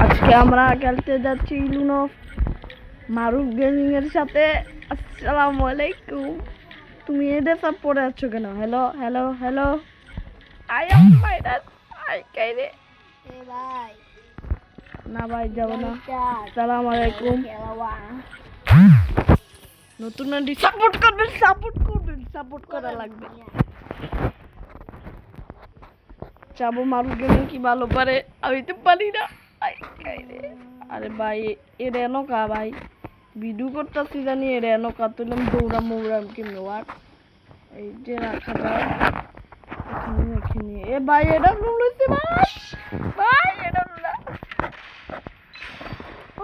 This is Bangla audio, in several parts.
আজকে আমরা খেলতে যাচ্ছি লুনো মারুফ গেমিং এর সাথে। আসসালামু আলাইকুম। তুমি এদের সব পড়ে আছো কেন? Hello hello hello, I am virus. আই কাইরে এ ভাই না ভাই যাব না। আসসালামু আলাইকুম। নতুন নতুন সাপোর্ট করবেন, সাপোর্ট করা লাগবে। যাবো মারুফ গেমিং কি ভালো পারে, আমি তো পারি না। আই কাইরে আরে ভাই এর এনকা ভাই ভিডিও করতেছি জানি এর এনকা তুললাম দৌড়াম কেমনে আর এই যে রাখা যায় এখানে। এ ভাই এটা লুলুছে ভাই, ভাই এটা লুলা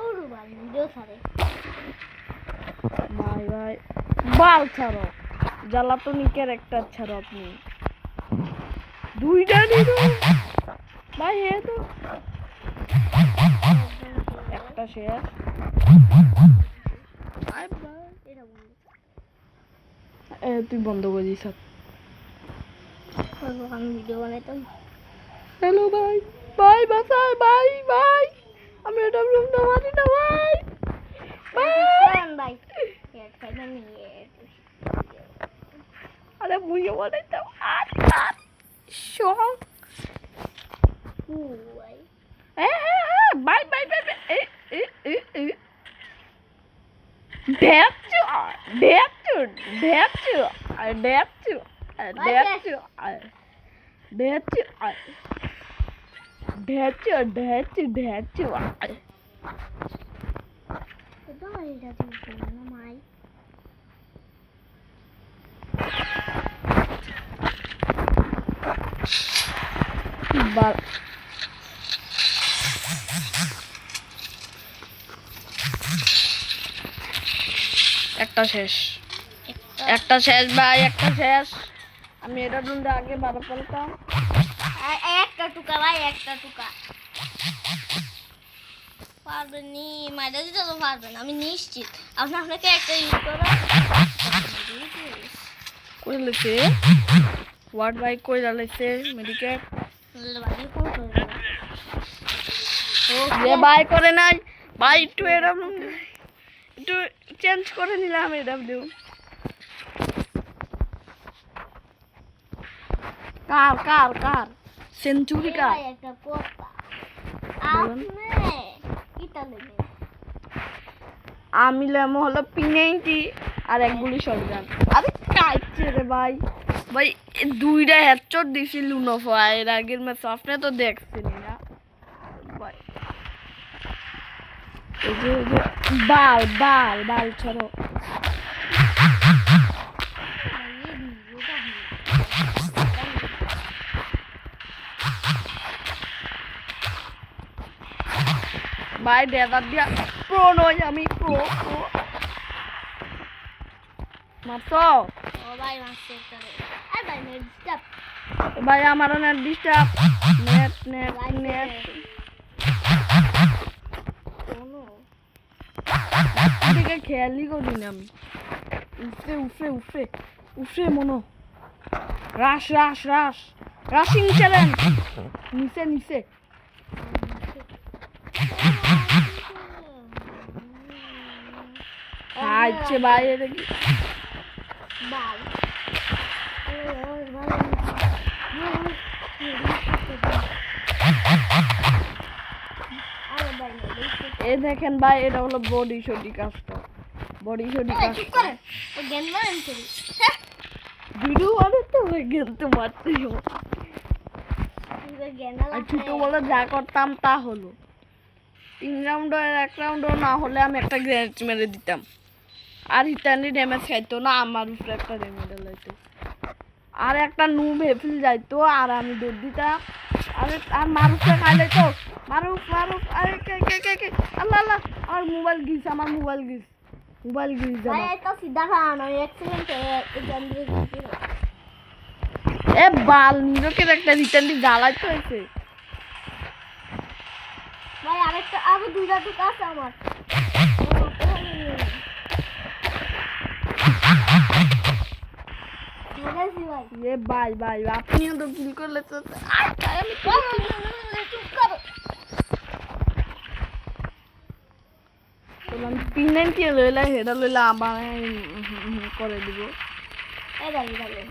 ওরু ভাই ভিডিও ছাড়ে ভাই ভাই বাল ছাড়ো, জ্বালাতনি ক্যারেক্টার ছাড়ো আপনি দুইটা দিলো ভাই। এ তো একটা শেয়ার তুই বন্ধ করে দিস। আমি ভিডিও বানাইতাম। হ্যালো ভাই, ভাই বাসাই ভাই ভাই, আমি এটা বলতে পারি না ভাই। ভাই আরে বুঝে বানাইতাম আর সং ভাই ভাই ভাই ভাই দেখছো দেখছো দেখছো দেখছো দেখছো দেখছো দেখছো দেখছো দেখছো মাই বাল একটা শেষ ভাই, একটা শেষ। আমি এটা ডুন্ডে আগে বারো ফেলতাম। একটা টুকা ভাই, একটা টুকা পারবেন নি, মাইরা দিতে তো পারবেন আমি নিশ্চিত। আপনাকে একটা ইউজ করো কই লেছে ওয়ার্ড বাই কই লাইছে মেডিকেট যে বাই করে নাই ভাই। একটু এরকম একটু চেঞ্জ করে নিলাম এরকম দিও। কার কার কার সেঞ্চুরি কার? একটা কথা আপনি কিটা লেগে আমি লেমো হলো P90 আর এক গুলি শটগান। আরে কাইছে রে ভাই, ভাই দুইটা হেডশট দিছি লুনো ফায়ার আগের ম্যাচ আপনি তো দেখছেন না ভাই। এই যে বাল বাল বাল ছাড়ো ভাই। ডেজার দিয়া প্রো নই আমি, প্রো মারছো ও ভাই মারছে করে আর ভাই নেট স্টপ ভাই। আমারও নেট ডিস্টার্ব, নেট দিকে খেয়ালই করি না আমি। উফরে মনো রাশিং চ্যালেঞ্জ নিচে আচ্ছা ভাই এটা কি বাল এই দেখেন ভাই, এটা হলো বডি শডি কাজটা, বডি শডি কাজটা জ্ঞান মারেন করি ভিডিও বানাতে হবে কিন্তু মারতে হবে। জ্ঞান আর ছোট বলে যা করতাম তা হলো 3 রাউন্ডের 1 রাউন্ডও না হলে আমি একটা গ্রেনেড মেরে দিতাম আর ইতানি ড্যামেজ খাইতো না, আমার উপরে একটা ড্যামেজ লাইতো আর একটা নুব হেফিল যাইতো আর আমি দৌড় দিতাম। আরে আর মারুফে খাইলে তো মারুফ আরে কে আল্লাহ আমার মোবাইল গিস ভাই এটা সিধা খান আমি 1 সেকেন্ড এখান দিয়ে দিছি এ বাল নিরকের একটা রিটার্ন দি জ্বালাইতে হইছে ভাই। আরেকটা আরো দুইটা টুকা আছে আমার। ये भाई আপনিও তো কিল করলে তো আমি P90 লইলা হেডা লইলা আবার করে দিব এই দাঁড়িয়ে দাঁড়িয়ে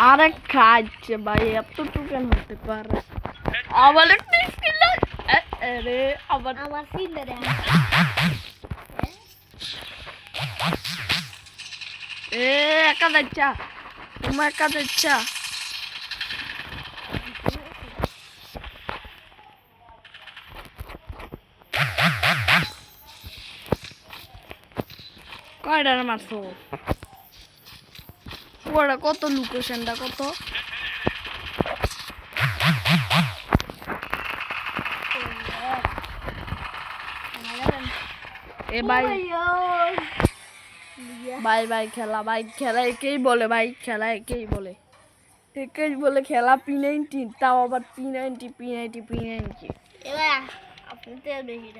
আরে খাচ্ছে ভাই এতটুকু কেন হতে পারে আবার একটা স্কিল আরে আবার আমার সিনটা দেখ একা যাচ্ছা তোমার একা যাচ্ছা কয়টা মারছো ওরা কত লোকেশনটা কত এ ভাই ভাই ভাই খেলা একেই বলে ভাই খেলা একেই বলে খেলা P90 তাও আবার P90 এবার আপনি তো বেশি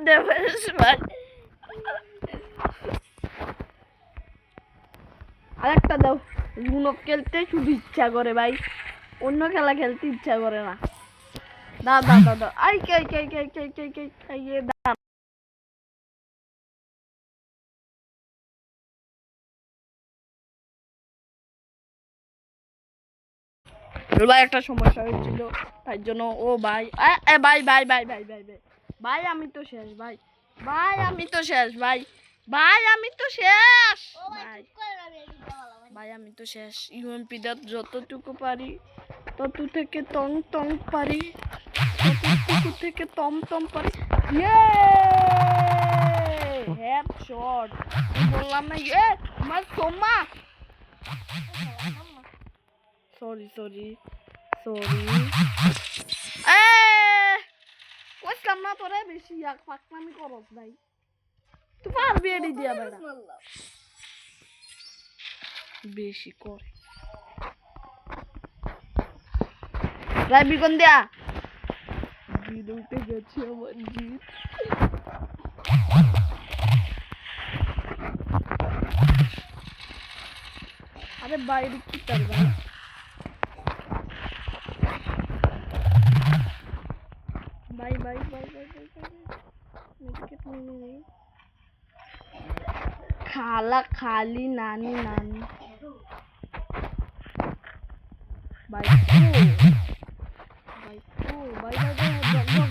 ড্যামেজ ভাই আরেকটা দাও গুণ খেলতে শুধু ইচ্ছা করে ভাই অন্য খেলা খেলতে ইচ্ছা করে না দাও আই কে ভাই একটা সমস্যা হয়েছিল তাই জন্য ও ভাই ভাই আমি তো শেষ ভাই আমি তো শেষ ভাই আমি তো শেষ ইউএমপি দা যতটুকু পারি তত থেকে টং পারি ততটুকু থেকে টম পারি হেডশট বললাম না আমার সোমা সরি কইলাম না তোরে বেশি পাকনামি করস ভাই তুই পারবি এডি দিয়া বেড়া বেশি করে রাইবি কোন দিয়া জিদুতে গেছি আমার জিত আরে বাইরে কি তার ভাই খালা খালি নানি ভাই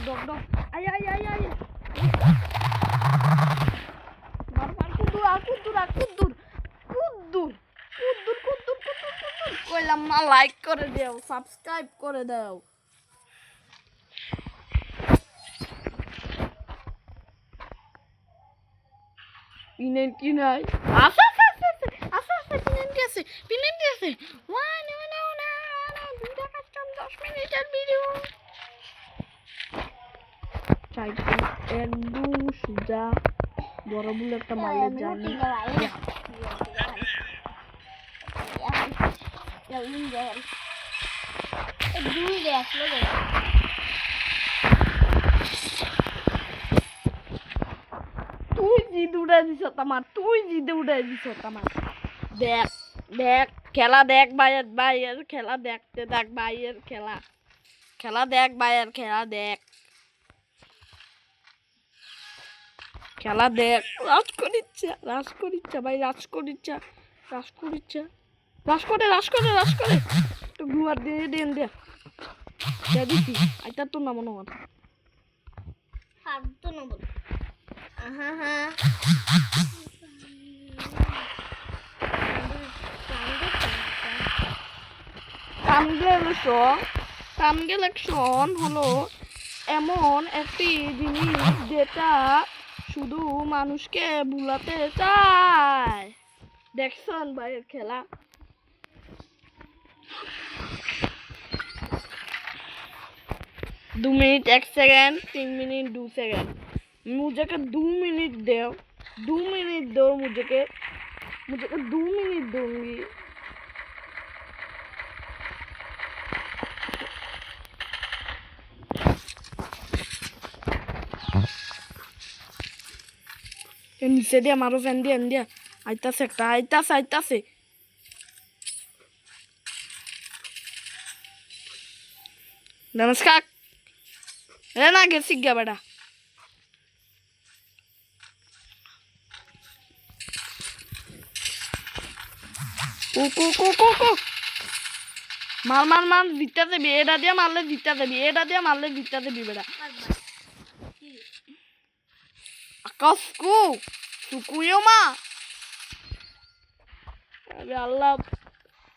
ডক আই কুদ্দুর কইলাম না লাইক করে দাও সাবস্ক্রাইব করে দাও P90 নাই আছে P90 আছে দুইটা কাস্টম 10 মিনিটের ভিডিও চাইতে একদম সুজা বড় বলে একটা মারলে জানি তুই জিদ উড়াই দিছ আমার দেখ খেলা দেখ ভাইয়ের খেলা দেখতে দেখ ভাইয়ের খেলা দেখ ভাইয়ের খেলা দেখ রাজ করিচ্ছা ভাই রাজ করে তো ঘুমার দিয়ে দেন দে দিছি আইতার তো না মনে হয় ট্রানজ্যাকশন হলো এমন একটি জিনিস যেটা শুধু মানুষকে ভুলাতে চায় দেখছেন ভাইয়ের খেলা 2 मिनट 1 सेकंड 3 मिनट 2 सेकंड मुझे के 2 मिनट दो 2 मिनट दो मुझे के 2 मिनट दूंगी नीचे दिया मारो फैन दिया आइतासे নমস্কার এ না গেছি গা বেটা কো কো কো কো কো মার মার মার জিতা দেবি এটা দিয়ে মারলে জিতা দেবি এটা দিয়ে মারলে জিতা দেবি বেটা আকাশ কু সুকুইও মা আরে আল্লাহ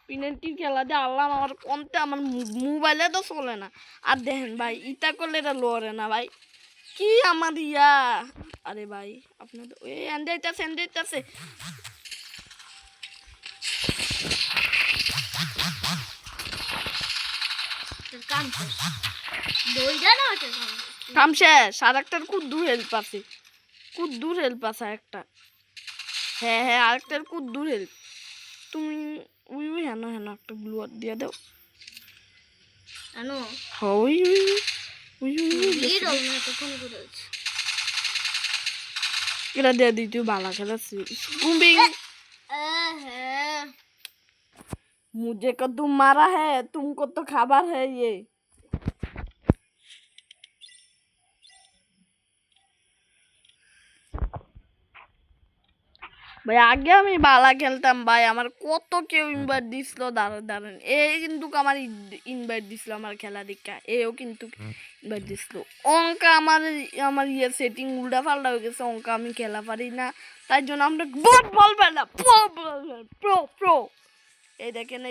পিনেন্টির খেলা দিয়ে আল্লাহ আমার কমতে আমার মোবাইলে তো চলে না আর দেখেন ভাই ইটা করলে এটা লড়ে না ভাই কি আমার ইয়া আরে ভাই আপনার তো এই এন্ডাইতাছে কাম শেষ আর একটার খুব দূর হেল্প আছে একটা হ্যাঁ আরেকটার খুব দূর হেল্প তুমি উই হেন একটা গ্লুয়ার দিয়ে দাও ওই এটা দিয়ে দিই তুই ভালো খেলাচ্ছি मुझे को तुम मारा है तुमको तो खबर है ये ভাই আগে আমি বালা খেলতাম ভাই আমার কত কেউ ইনভাইট দিছিল দাঁড়ান কিন্তু আমার ইনভাইট দিছিল আমার খেলা দেখা এও কিন্তু ইনভাইট দিছিল অঙ্কা আমার ইয়ে সেটিং উল্টা পাল্টা হয়ে গেছে অঙ্কা আমি খেলা পারি না তাই জন্য আমরা বলবে না প্রো প্রো এই দেখেন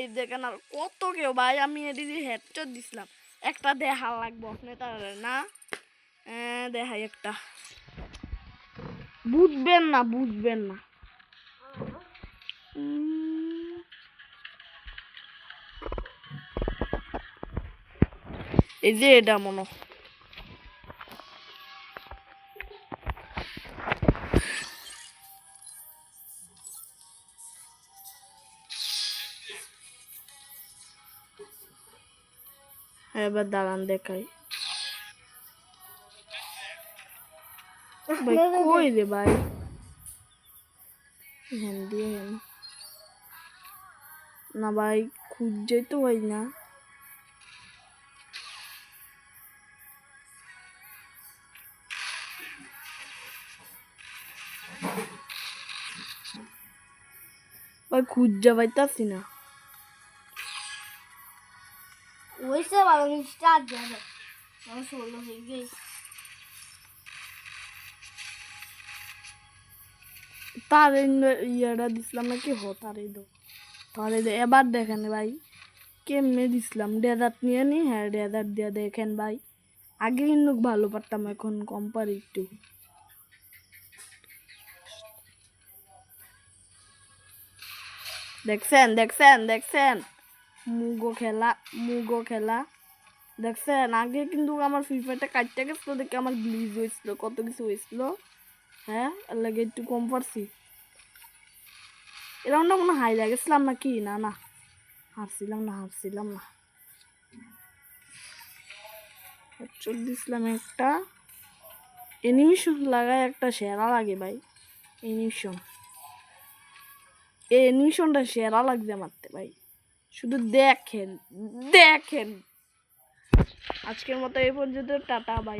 আর কত কেউ ভাই আমি এদিকে হেডশট দিছিলাম একটা দেখা লাগবো আপনি তার না দেখাই একটা বুঝবেন না এই যে এটা মনে এবার দাঁড়ান দেখাই ভাই কই রে ভাই হ্যাঁ দিয়ে না ভাই খুঁজে তো ভাই না ভাই খুঁজে পাইতাছি না ওইসে ভালো স্টার্ট যাবে আমার 16 হয়ে গেছে তার ইয়েটা দিছিলাম নাকি তারে এবার দেখেন ভাই কেমনে দিছিলাম ডেজার্ট নিয়ে নি হ্যাঁ ডেজার্ট দিয়ে দেখেন ভাই আগে কিন্তু ভালো পারতাম এখন কম পারি একটু দেখছেন মুগো খেলা দেখছেন আগে কিন্তু আমার ফ্রি ফায়ারটা কাটতে গেছিল দেখে আমার গ্লিজ হয়েছিল কত কিছু হয়েছিল হ্যাঁ এর লাগে একটু কম পারছি এরাউন্ডটা মনে হাই লাগেছিলাম নাকি না হারছিলাম না হেডশট দিছিলাম একটা অ্যানিমেশন লাগায় একটা সেরা লাগে ভাই এই অ্যানিমেশনটা সেরা লাগছে মারতে ভাই শুধু দেখেন আজকের মতো এই পর্যন্ত টাটা বাই